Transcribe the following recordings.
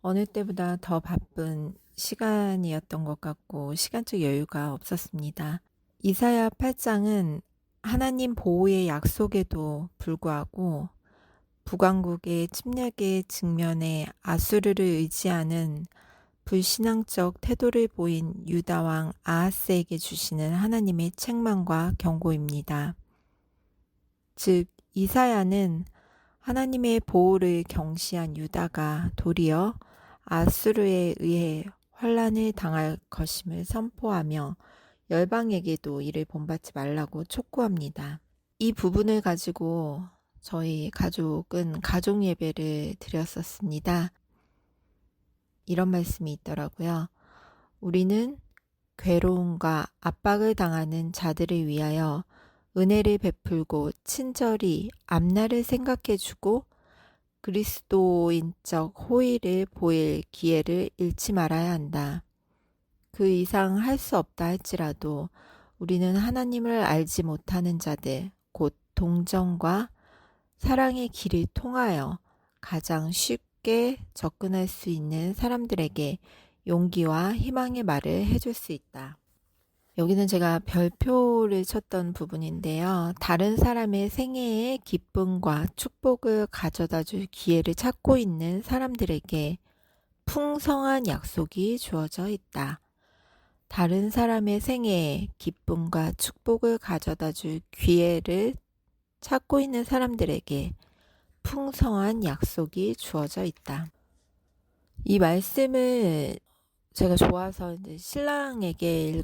어느 때보다 더 바쁜 시간이었던 것 같고 시간적 여유가 없었습니다. 이사야 8장은 하나님 보호의 약속에도 불구하고 북왕국의 침략에 직면해 아수르를 의지하는 불신앙적 태도를 보인 유다 왕 아하스에게 주시는 하나님의 책망과 경고입니다. 즉 이사야는 하나님의 보호를 경시한 유다가 도리어 아수르에 의해 환란을 당할 것임을 선포하며 열방에게도 이를 본받지 말라고 촉구합니다. 이 부분을 가지고 저희 가족은 가족 예배를 드렸었습니다. 이런 말씀이 있더라고요. 우리는 괴로움과 압박을 당하는 자들을 위하여 은혜를 베풀고 친절히 앞날을 생각해주고 그리스도인적 호의를 보일 기회를 잃지 말아야 한다. 그 이상 할 수 없다 할지라도 우리는 하나님을 알지 못하는 자들, 곧 동정과 사랑의 길을 통하여 가장 쉽게 접근할 수 있는 사람들에게 용기와 희망의 말을 해줄 수 있다. 여기는 제가 별표를 쳤던 부분인데요. 다른 사람의 생애에 기쁨과 축복을 가져다 줄 기회를 찾고 있는 사람들에게 풍성한 약속이 주어져 있다. 다른 사람의 생애에 기쁨과 축복을 가져다 줄 기회를 찾고 있는 사람들에게 풍성한 약속이 주어져 있다. 이 말씀을 제가 좋아서 이제 신랑에게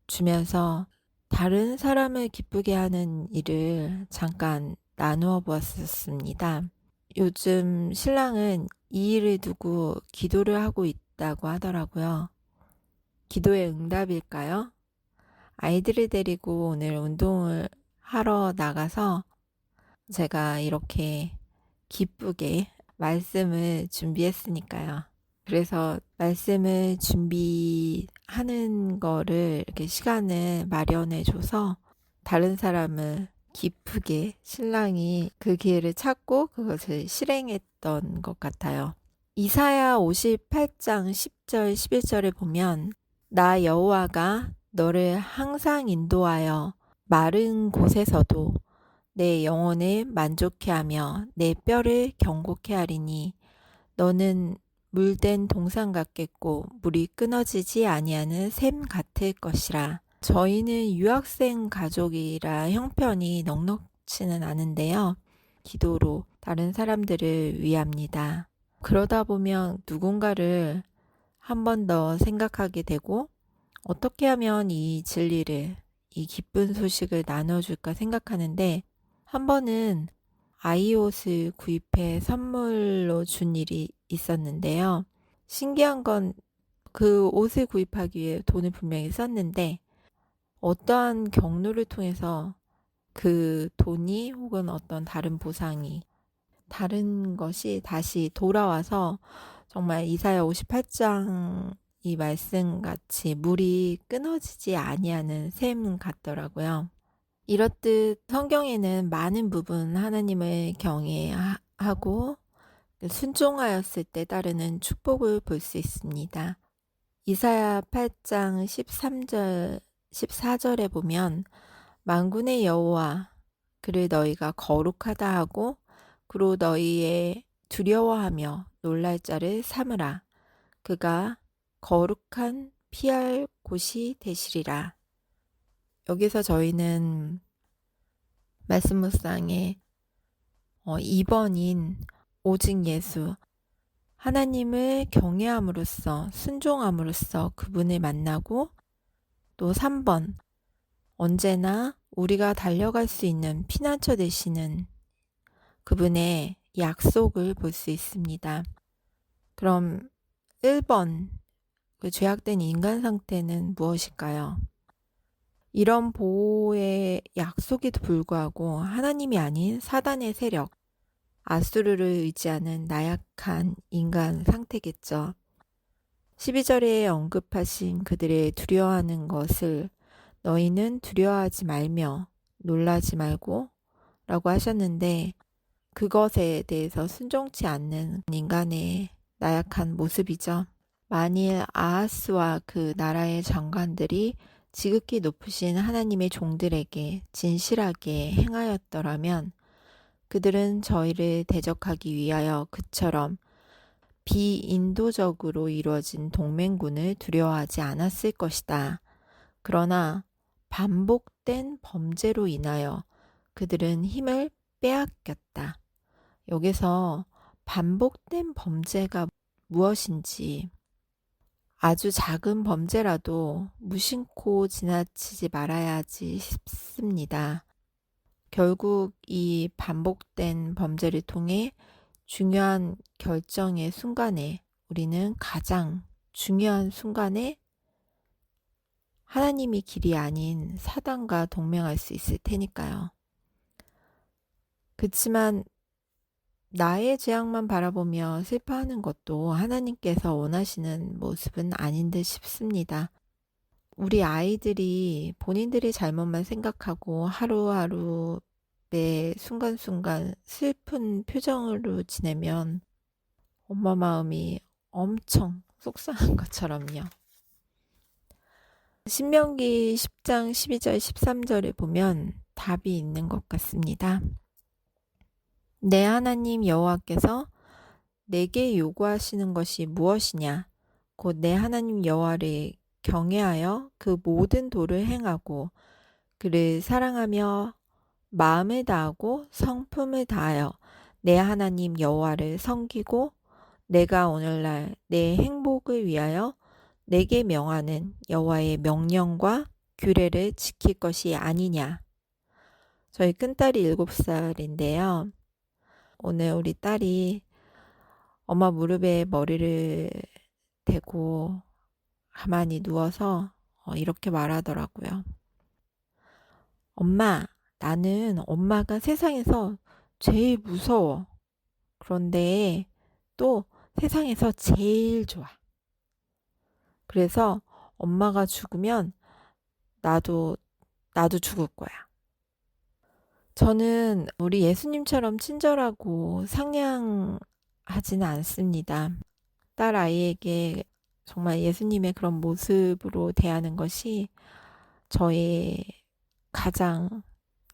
주면서 다른 사람을 기쁘게 하는 일을 잠깐 나누어 보았었습니다. 요즘 신랑은 이 일을 두고 기도를 하고 있다고 하더라고요. 기도의 응답일까요? 아이들을 데리고 오늘 운동을 하러 나가서 제가 이렇게 기쁘게 말씀을 준비했으니까요. 그래서 말씀을 준비하는 거를 이렇게 시간을 마련해 줘서 다른 사람을 기쁘게 신랑이 그 기회를 찾고 그것을 실행했던 것 같아요. 이사야 58장 10절 11절에 보면 나 여호와가 너를 항상 인도하여 마른 곳에서도 내 영혼을 만족해 하며 내 뼈를 경고케 하리니 너는 물된 동산 같겠고 물이 끊어지지 아니하는 샘 같을 것이라. 저희는 유학생 가족이라 형편이 넉넉치는 않은데요. 기도로 다른 사람들을 위합니다. 그러다 보면 누군가를 한 번 더 생각하게 되고 어떻게 하면 이 진리를, 이 기쁜 소식을 나눠줄까 생각하는데 한 번은 아이옷을 구입해 선물로 준 일이 있었는데요. 신기한 건 그 옷을 구입하기 위해 돈을 분명히 썼는데 어떠한 경로를 통해서 그 돈이 혹은 어떤 다른 보상이 다른 것이 다시 돌아와서 정말 이사야 58장 이 말씀 같이 물이 끊어지지 아니하는 샘 같더라고요. 이렇듯 성경에는 많은 부분 하나님을 경외하고 순종하였을 때 따르는 축복을 볼 수 있습니다. 이사야 8장 13절, 14절에 보면 만군의 여호와 그를 너희가 거룩하다 하고 그로 너희의 두려워하며 놀랄 자를 삼으라. 그가 거룩한 피할 곳이 되시리라. 여기서 저희는 말씀 묵상의 2번인 오직 예수, 하나님을 경외함으로써 순종함으로써 그분을 만나고 또 3번 언제나 우리가 달려갈 수 있는 피난처 되시는 그분의 약속을 볼 수 있습니다. 그럼 1번 그 죄악된 인간 상태는 무엇일까요? 이런 보호의 약속에도 불구하고 하나님이 아닌 사단의 세력, 아수르를 의지하는 나약한 인간 상태겠죠. 12절에 언급하신 그들의 두려워하는 것을 너희는 두려워하지 말며 놀라지 말고 라고 하셨는데 그것에 대해서 순종치 않는 인간의 나약한 모습이죠. 만일 아하스와 그 나라의 장관들이 지극히 높으신 하나님의 종들에게 진실하게 행하였더라면 그들은 저희를 대적하기 위하여 그처럼 비인도적으로 이루어진 동맹군을 두려워하지 않았을 것이다. 그러나 반복된 범죄로 인하여 그들은 힘을 빼앗겼다. 여기서 반복된 범죄가 무엇인지, 아주 작은 범죄라도 무심코 지나치지 말아야지 싶습니다. 결국 이 반복된 범죄를 통해 중요한 결정의 순간에, 우리는 가장 중요한 순간에 하나님이 길이 아닌 사단과 동맹할 수 있을 테니까요. 그치만 나의 죄악만 바라보며 슬퍼하는 것도 하나님께서 원하시는 모습은 아닌 듯 싶습니다. 우리 아이들이 본인들의 잘못만 생각하고 하루하루 매 순간순간 슬픈 표정으로 지내면 엄마 마음이 엄청 속상한 것처럼요. 신명기 10장 12절 13절에 보면 답이 있는 것 같습니다. 내 하나님 여호와께서 내게 요구하시는 것이 무엇이냐? 곧 내 하나님 여호와를 경외하여 그 모든 도를 행하고 그를 사랑하며 마음을 다하고 성품을 다하여 내 하나님 여호와를 섬기고 내가 오늘날 내 행복을 위하여 내게 명하는 여호와의 명령과 규례를 지킬 것이 아니냐. 저희 큰딸이 7살인데요. 오늘 우리 딸이 엄마 무릎에 머리를 대고 가만히 누워서 이렇게 말하더라고요. 엄마, 나는 엄마가 세상에서 제일 무서워. 그런데 또 세상에서 제일 좋아. 그래서 엄마가 죽으면 나도 죽을 거야. 저는 우리 예수님처럼 친절하고 상냥하지는 않습니다. 딸 아이에게 정말 예수님의 그런 모습으로 대하는 것이 저의 가장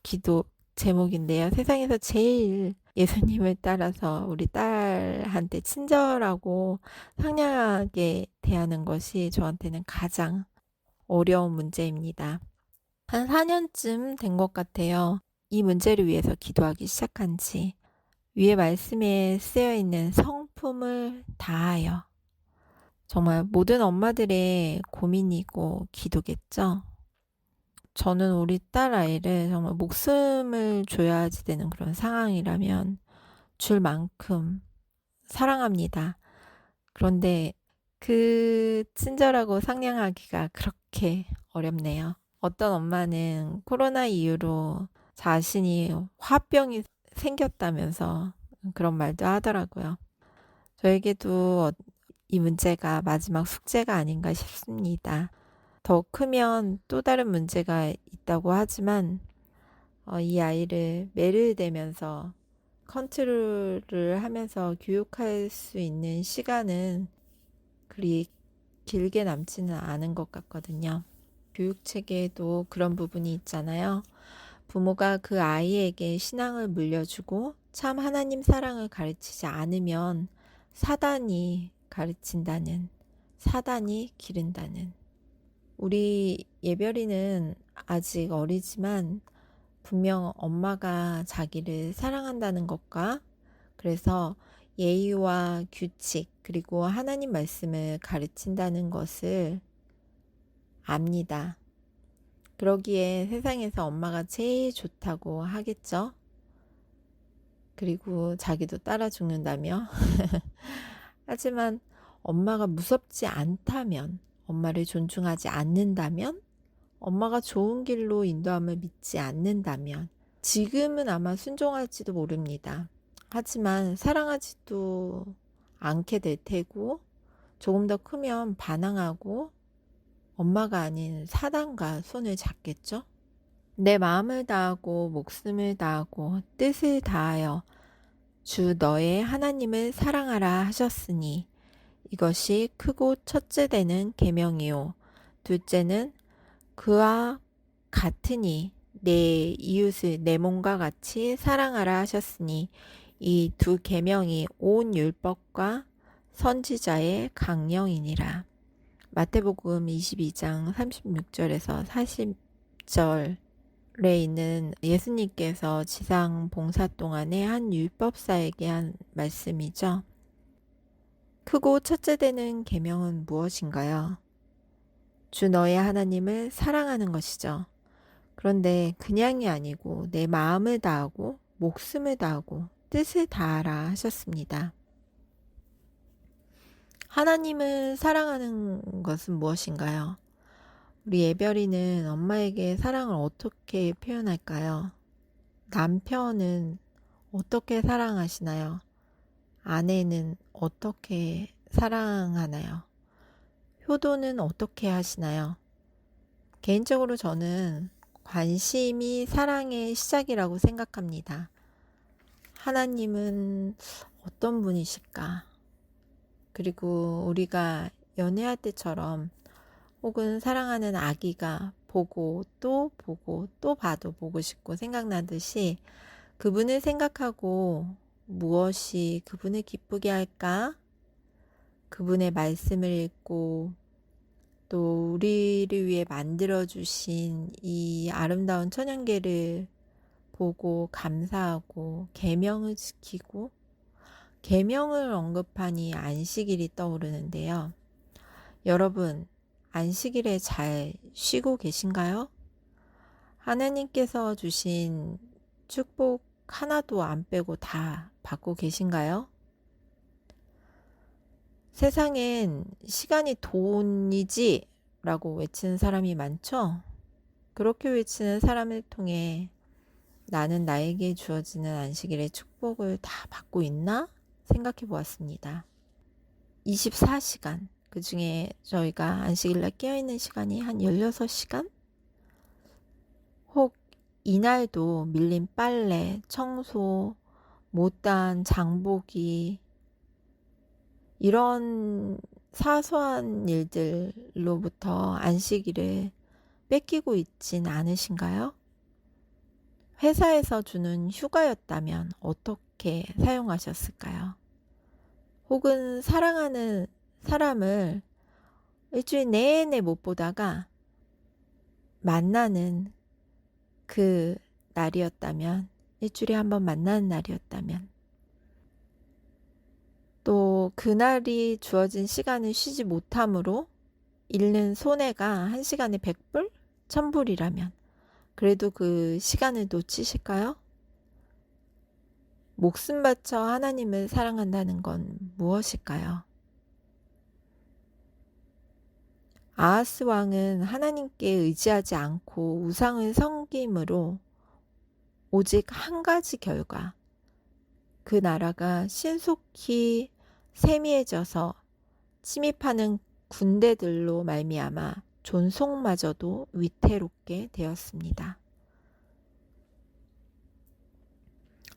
기도 제목인데요. 세상에서 제일 예수님을 따라서 우리 딸한테 친절하고 상냥하게 대하는 것이 저한테는 가장 어려운 문제입니다. 한 4년쯤 된 것 같아요. 이 문제를 위해서 기도하기 시작한 지. 위에 말씀에 쓰여 있는 성품을 다하여. 정말 모든 엄마들의 고민이고 기도겠죠. 저는 우리 딸 아이를 정말 목숨을 줘야지 되는 그런 상황이라면 줄 만큼 사랑합니다. 그런데 그 친절하고 상냥하기가 그렇게 어렵네요. 어떤 엄마는 코로나 이후로 자신이 화병이 생겼다면서 그런 말도 하더라고요. 저에게도 이 문제가 마지막 숙제가 아닌가 싶습니다. 더 크면 또 다른 문제가 있다고 하지만 이 아이를 매를 대면서 컨트롤을 하면서 교육할 수 있는 시간은 그리 길게 남지는 않은 것 같거든요. 교육 체계에도 그런 부분이 있잖아요. 부모가 그 아이에게 신앙을 물려주고 참 하나님 사랑을 가르치지 않으면 사단이 가르친다는, 사단이 기른다는. 우리 예별이는 아직 어리지만 분명 엄마가 자기를 사랑한다는 것과 그래서 예의와 규칙 그리고 하나님 말씀을 가르친다는 것을 압니다. 그러기에 세상에서 엄마가 제일 좋다고 하겠죠. 그리고 자기도 따라 죽는다며. 하지만 엄마가 무섭지 않다면, 엄마를 존중하지 않는다면, 엄마가 좋은 길로 인도함을 믿지 않는다면 지금은 아마 순종할지도 모릅니다. 하지만 사랑하지도 않게 될 테고 조금 더 크면 반항하고 엄마가 아닌 사단과 손을 잡겠죠. 내 마음을 다하고 목숨을 다하고 뜻을 다하여 주 너의 하나님을 사랑하라 하셨으니 이것이 크고 첫째 되는 계명이요. 둘째는 그와 같으니 내 이웃을 내 몸과 같이 사랑하라 하셨으니 이 두 계명이 온 율법과 선지자의 강령이니라. 마태복음 22장 36절에서 40절에 있는 예수님께서 지상 봉사 동안에 한 율법사에게 한 말씀이죠. 크고 첫째 되는 계명은 무엇인가요? 주 너의 하나님을 사랑하는 것이죠. 그런데 그냥이 아니고 내 마음을 다하고 목숨을 다하고 뜻을 다하라 하셨습니다. 하나님을 사랑하는 것은 무엇인가요? 우리 예별이는 엄마에게 사랑을 어떻게 표현할까요? 남편은 어떻게 사랑하시나요? 아내는 어떻게 사랑하나요? 효도는 어떻게 하시나요? 개인적으로 저는 관심이 사랑의 시작이라고 생각합니다. 하나님은 어떤 분이실까? 그리고 우리가 연애할 때처럼 혹은 사랑하는 아기가 보고 또 봐도 보고 싶고 생각나듯이 그분을 생각하고 무엇이 그분을 기쁘게 할까? 그분의 말씀을 읽고 또 우리를 위해 만들어주신 이 아름다운 천연계를 보고 감사하고 계명을 지키고 계명을 언급하니 안식일이 떠오르는데요. 여러분, 안식일에 잘 쉬고 계신가요? 하나님께서 주신 축복 하나도 안 빼고 다 받고 계신가요? 세상엔 시간이 돈이지 라고 외치는 사람이 많죠? 그렇게 외치는 사람을 통해 나는 나에게 주어지는 안식일의 축복을 다 받고 있나? 생각해 보았습니다. 24시간, 그 중에 저희가 안식일날 깨어있는 시간이 한 16시간? 혹 이날도 밀린 빨래, 청소, 못다한 장보기, 이런 사소한 일들로부터 안식일을 뺏기고 있진 않으신가요? 회사에서 주는 휴가였다면 어떻게 사용하셨을까요? 혹은 사랑하는 사람을 일주일 내내 못 보다가 만나는 그 날이었다면, 일주일에 한 번 만나는 날이었다면, 또 그날이 주어진 시간을 쉬지 못함으로 잃는 손해가 1시간에 100불? 1000불이라면 그래도 그 시간을 놓치실까요? 목숨 바쳐 하나님을 사랑한다는 건 무엇일까요? 아하스 왕은 하나님께 의지하지 않고 우상을 섬김으로 오직 한 가지 결과, 그 나라가 신속히 세미해져서 침입하는 군대들로 말미암아 존속마저도 위태롭게 되었습니다.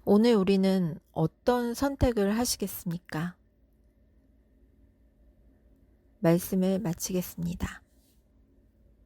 오늘 우리는 어떤 선택을 하시겠습니까? 말씀을 마치겠습니다.